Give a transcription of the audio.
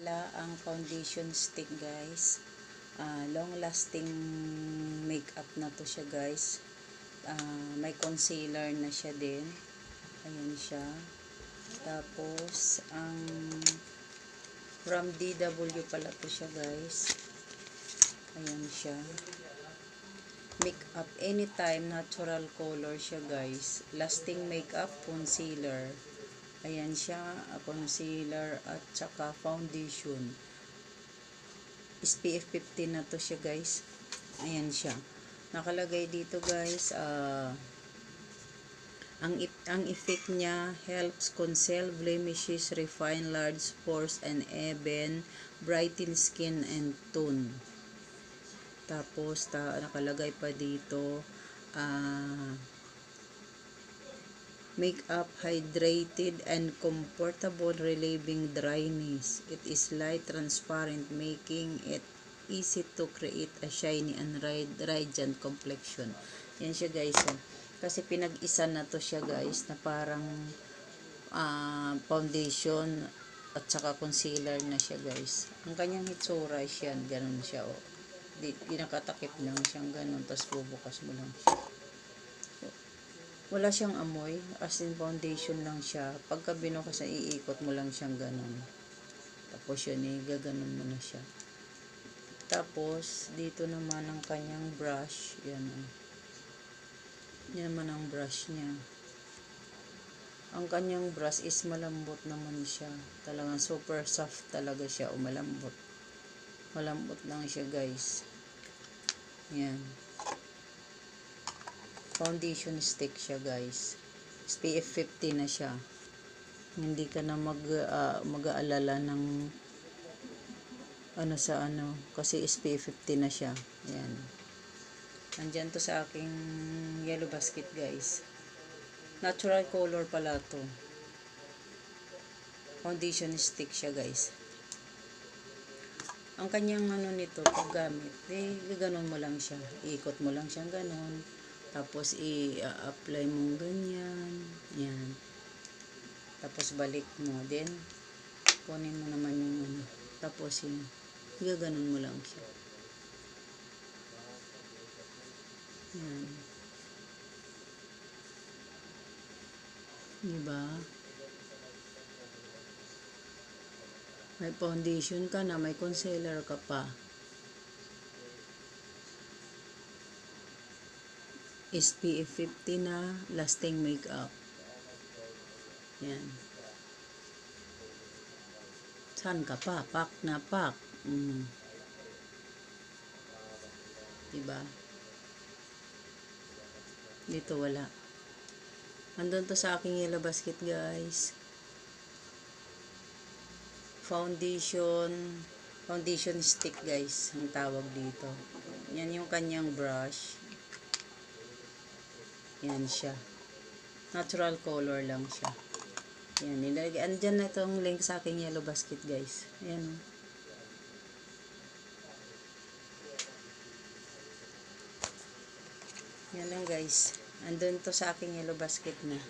pala ang foundation stick, guys. Long lasting makeup na to siya, guys. May concealer na siya din. Ayan siya. Tapos ang from DW pala to siya, guys. Ayan siya. Makeup anytime, natural color siya, guys. Lasting makeup, concealer. Ayan siya, concealer at saka foundation. SPF 15 na to siya, guys. Ayan siya. Nakalagay dito, guys, ang effect niya, helps conceal blemishes, refine large pores and even brighten skin and tone. Tapos nakalagay pa dito, makeup hydrated and comfortable, relieving dryness. It is light transparent, making it easy to create a shiny and radiant complexion. Yan siya, guys. Kasi pinag-isa na to siya, guys, na parang foundation at saka concealer na siya, guys. Ang kanyang hitsura siya, ganun siya, oh. Pinakatakip lang siyang ganun, tapos bubukas mo lang siya. Wala siyang amoy, as in foundation lang siya. Pagka binukas, iikot mo lang siyang ganun. Tapos yun, gaganon mo na siya. Tapos dito naman ang kanyang brush, yan. Yan naman ang brush niya. Ang kanyang brush is malambot naman siya. Talagang super soft talaga siya, o malambot. Malambot lang siya, guys. Yan. Foundation stick siya, guys. SPF 50 na siya. Hindi ka na mag-aalala ng kasi SPF 50 na siya. Yan. Nandyan to sa aking yellow basket, guys. Natural color pala to. Foundation stick siya, guys. Ang kanyang nito, paggamit, ganon mo lang siya. Iikot mo lang siyang ganon. Tapos i-apply mo ganyan. Yan. Tapos balik mo. Then, kunin mo naman yung Tapos yun. Gaganon mo lang siya. Yan. Diba? May foundation ka na, may concealer ka pa. SPF 50 na, lasting makeup. Yan. Saan ka pa? Pak na pak. Diba? Dito wala. Andun to sa aking yellow basket, guys. Foundation stick, guys, ang tawag dito. Yan yung kanyang brush. Yan siya. Natural color lang siya. Yan, nilagay. Andyan na itong link sa aking yellow basket, guys. Ayan. Yan lang, guys. Andun to sa aking yellow basket na.